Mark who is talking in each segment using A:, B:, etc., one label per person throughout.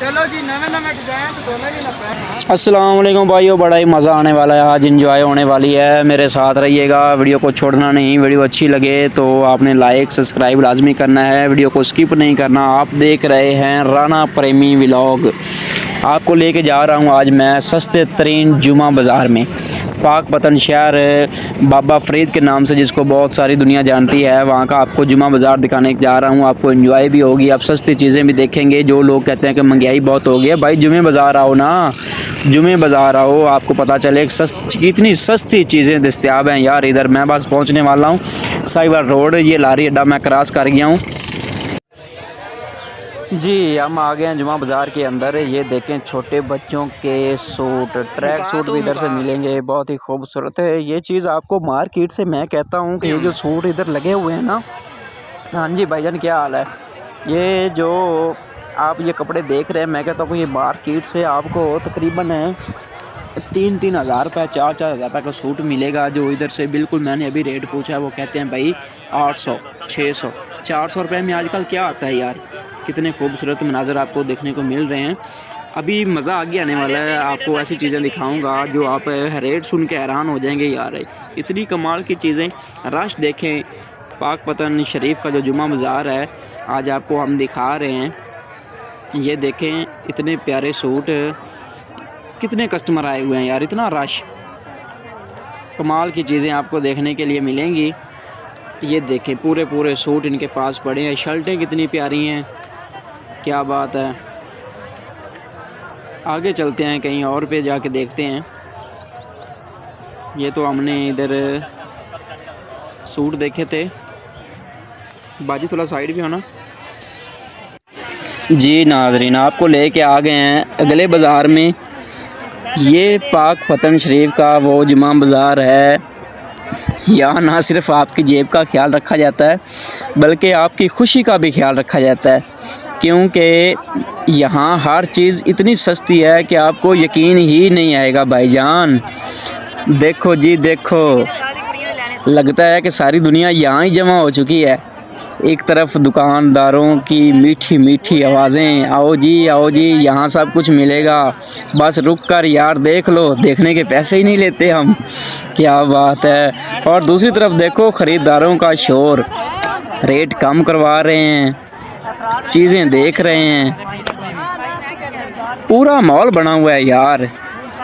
A: चलो जी नवे नवे डिजाइन तो दोनों ही ना।
B: अस्सलाम वालेकुम भाइयों, बड़ा ही मज़ा आने वाला है, आज इंजॉय होने वाली है। मेरे साथ रहिएगा, वीडियो को छोड़ना नहीं। वीडियो अच्छी लगे तो आपने लाइक सब्सक्राइब लाजमी करना है, वीडियो को स्किप नहीं करना। आप देख रहे हैं राना प्रेमी व्लॉग। आपको लेके जा रहा हूँ आज मैं सस्ते तरीन जुमा बाज़ार में, पाकपतन शहर बाबा फ़रीद के नाम से जिसको बहुत सारी दुनिया जानती है, वहाँ का आपको जुमा बाज़ार दिखाने जा रहा हूँ। आपको एंजॉय भी होगी, आप सस्ती चीज़ें भी देखेंगे। जो लोग कहते हैं कि महंगाई बहुत हो गई है, भाई जुमे बाज़ार आओ ना, जुमे बाज़ार आओ, आपको पता चले कितनी सस्ती चीज़ें दस्तियाब हैं यार। इधर मैं बस पहुँचने वाला हूँ, साहिवाल रोड, ये लारी अड्डा मैं क्रॉस कर गया हूँ जी। हम आ गए हैं जुमा बाज़ार के अंदर। ये देखें छोटे बच्चों के सूट, ट्रैक सूट भी इधर से मिलेंगे, बहुत ही खूबसूरत है ये चीज़। आपको मार्केट से मैं कहता हूँ कि ये जो सूट इधर लगे हुए हैं ना, हाँ जी भाईजान क्या हाल है, ये जो आप ये कपड़े देख रहे हैं, मैं कहता हूँ ये मार्केट से आपको तकरीबन 3-3 हज़ार रुपये 4-4 हज़ार रुपये का सूट मिलेगा। जो इधर से बिल्कुल मैंने अभी रेट पूछा है, वो कहते हैं भाई 800 600 400 रुपये में आजकल क्या आता है यार। कितने खूबसूरत मनाज़र आपको देखने को मिल रहे हैं। अभी मज़ा आगे आने वाला है, आपको ऐसी चीज़ें दिखाऊंगा जो आप रेट सुन के हैरान हो जाएंगे यार, इतनी कमाल की चीज़ें। रश देखें, पाकपतन शरीफ का जो जुमा बाज़ार है आज आपको हम दिखा रहे हैं। ये देखें इतने प्यारे सूट, कितने कस्टमर आए हुए हैं यार, इतना रश। कमाल की चीज़ें आपको देखने के लिए मिलेंगी। ये देखें पूरे पूरे सूट इनके पास पड़े हैं, शर्टें कितनी प्यारी हैं, क्या बात है। आगे चलते हैं, कहीं और पे जाके देखते हैं। ये तो हमने इधर सूट देखे थे। बाजी थोड़ा साइड भी होना जी। नाज़रीन आपको लेके आ गए हैं अगले बाज़ार में। ये पाकपतन शरीफ का वो जुमा बाज़ार है। यहाँ ना सिर्फ आपकी जेब का ख्याल रखा जाता है, बल्कि आपकी खुशी का भी ख्याल रखा जाता है, क्योंकि यहाँ हर चीज़ इतनी सस्ती है कि आपको यकीन ही नहीं आएगा भाईजान। देखो जी देखो, लगता है कि सारी दुनिया यहाँ ही जमा हो चुकी है। एक तरफ दुकानदारों की मीठी मीठी आवाज़ें, आओ जी यहाँ सब कुछ मिलेगा, बस रुक कर यार देख लो, देखने के पैसे ही नहीं लेते हम, क्या बात है। और दूसरी तरफ देखो ख़रीदारों का शोर, रेट कम करवा रहे हैं, चीज़ें देख रहे हैं। पूरा माहौल बना हुआ है यार,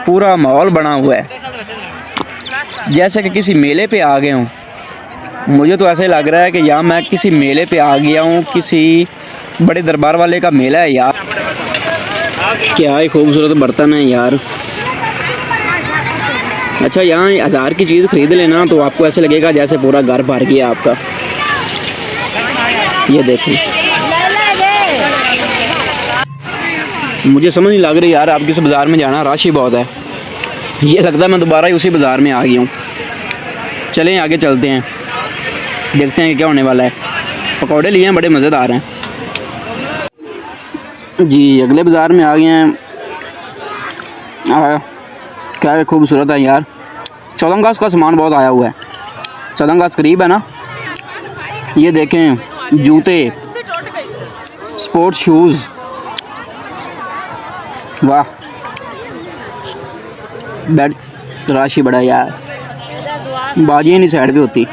B: पूरा माहौल बना हुआ है जैसे कि किसी मेले पे आ गए हूँ। मुझे तो ऐसे लग रहा है कि यहाँ मैं किसी मेले पे आ गया हूँ, किसी बड़े दरबार वाले का मेला है यार। क्या ही खूबसूरत बर्तन है यार। अच्छा, यहाँ 1000 की चीज़ ख़रीद लेना तो आपको ऐसे लगेगा जैसे पूरा घर भर गया आपका। ये देखें, मुझे समझ नहीं लग रही यार, आप किस बाज़ार में जाना, रश ही बहुत है। ये लगता है मैं दोबारा ही उसी बाज़ार में आ गया हूँ। चलें आगे चलते हैं, देखते हैं कि क्या होने वाला है। पकौड़े लिए हैं, बड़े मज़ेदार हैं जी। अगले बाज़ार में आ गए हैं। क्या खूबसूरत है यार। 14 अगस्त का सामान बहुत आया हुआ है, 14 अगस्त करीब है ना। ये देखें जूते, स्पोर्ट्स शूज़, वाह। बेड राशि बड़ा यार, बाजियाँ नहीं साइड पे होती।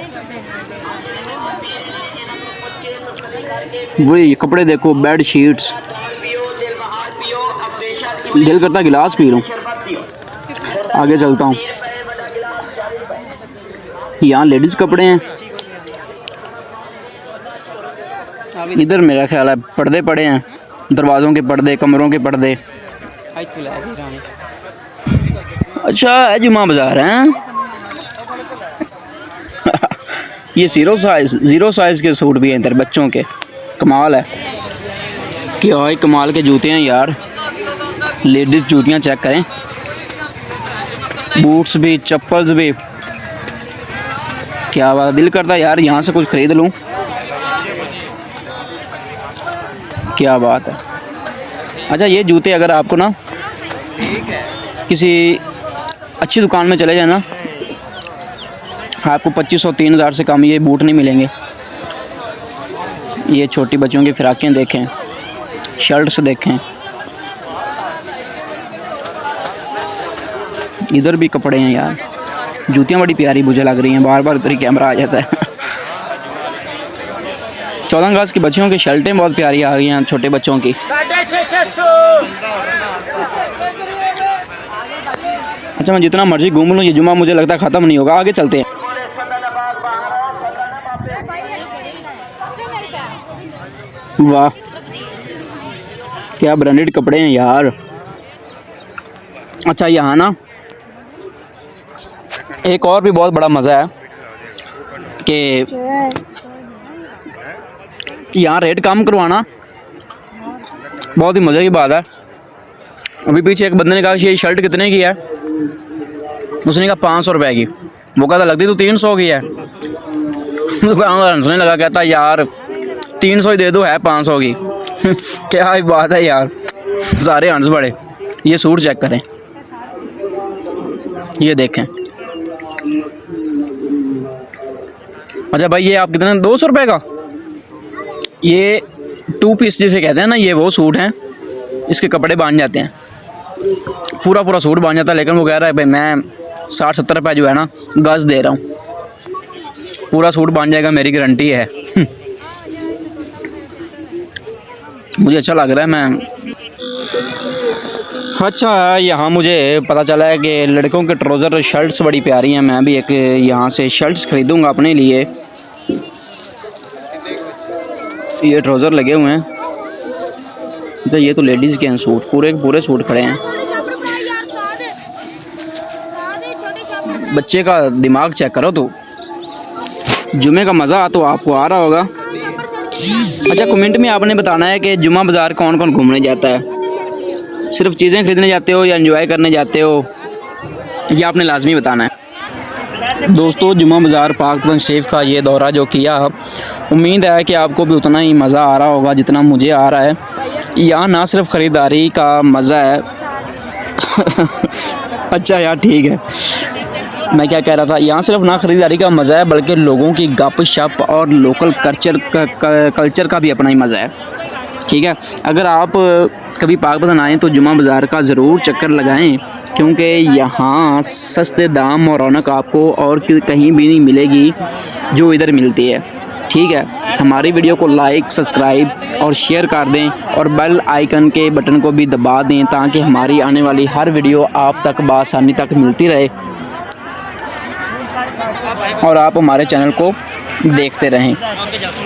B: वही कपड़े देखो, बेड शीट्स, दिल करता गिलास पी लूँ। आगे चलता हूँ, यहाँ लेडीज़ कपड़े हैं। इधर मेरा ख्याल है पर्दे पड़े हैं, दरवाज़ों के पर्दे, कमरों के पर्दे। अच्छा है जुमा बाज़ार है। ये ज़ीरो साइज़ के सूट भी हैं इधर बच्चों के, कमाल है। क्या ही कमाल के जूते हैं यार, लेडीज़ जूतियाँ चेक करें, बूट्स भी, चप्पल्स भी, क्या बात। दिल करता है यार यहाँ से कुछ ख़रीद लूँ, क्या बात है। अच्छा, ये जूते अगर आपको ना किसी अच्छी दुकान में चले जाए ना, आपको 2500-3000 से कम ये बूट नहीं मिलेंगे। ये छोटी बच्चों की फ्राकें देखें, शर्ट्स देखें, इधर भी कपड़े हैं यार। जूतियाँ बड़ी प्यारी मुझे लग रही हैं, बार बार उधर ही कैमरा आ जाता है। 14 अगस्त की बच्चियों की शर्टें बहुत प्यारी आ गई हैं, छोटे बच्चों की। अच्छा, मैं जितना मर्जी घूम लूँ, ये जुमा मुझे लगता है ख़त्म नहीं होगा। आगे चलते हैं। वाह, क्या ब्रांडेड कपड़े हैं यार। अच्छा, यहाँ ना एक और भी बहुत बड़ा मज़ा है कि यहाँ रेट कम करवाना बहुत ही मज़े की बात है। अभी पीछे एक बंदे ने कहा कि ये शर्ट कितने की है, उसने कहा 500 रुपये की। वो कहता लगती तो 300 की है। तो हंसने लगा, कहता यार 300 ही दे दो, है 500 की। क्या ही बात है यार, सारे हंस पड़े। ये सूट चेक करें, ये देखें। अच्छा भाई, ये आप कितने, 200 रुपये का? ये 2 पीस जिसे कहते हैं ना, ये वो सूट हैं, इसके कपड़े बांध जाते हैं, पूरा पूरा सूट बांध जाता है। लेकिन वो कह रहा है भाई मैं 60-70 रुपये जो है ना गज दे रहा हूँ, पूरा सूट बांध जाएगा, मेरी गारंटी है। मुझे अच्छा लग रहा है। मैं अच्छा, यहाँ मुझे पता चला है कि लड़कों के ट्राउज़र शर्ट्स बड़ी प्यारी हैं। मैं भी एक यहाँ से शर्ट्स ख़रीदूँगा अपने लिए। ये ट्राउज़र लगे हुए हैं। अच्छा, ये तो लेडीज़ के हैं सूट, पूरे सूट खड़े हैं। बच्चे का दिमाग चेक करो तो, जुमे का मज़ा तो आपको आ रहा होगा। अच्छा, कमेंट में आपने बताना है कि जुमा बाज़ार कौन कौन घूमने जाता है। सिर्फ चीज़ें ख़रीदने जाते हो या एंजॉय करने जाते हो, ये आपने लाजमी बताना है। दोस्तों, जुमा बाज़ार पाक पतन शरीफ का ये दौरा जो किया, उम्मीद है कि आपको भी उतना ही मज़ा आ रहा होगा जितना मुझे आ रहा है। यहाँ ना सिर्फ ख़रीदारी का मज़ा है। अच्छा यार, ठीक है, मैं क्या कह रहा था, यहाँ सिर्फ ना ख़रीदारी का मज़ा है बल्कि लोगों की गप शप और लोकल कल्चर का भी अपना ही मज़ा है। ठीक है, अगर आप कभी पाकपतन आएँ तो जुमा बाज़ार का ज़रूर चक्कर लगाएं, क्योंकि यहाँ सस्ते दाम और रौनक आपको और कहीं भी नहीं मिलेगी जो इधर मिलती है। ठीक है, हमारी वीडियो को लाइक, सब्सक्राइब और शेयर कर दें और बेल आइकन के बटन को भी दबा दें ताकि हमारी आने वाली हर वीडियो आप तक बआसानी तक मिलती रहे और आप हमारे चैनल को देखते रहें।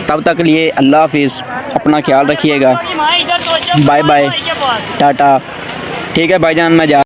B: तब तक लिए अल्लाह हाफिज़, अपना ख्याल रखिएगा, बाय बाय, टाटा। ठीक है भाईजान, मैं जा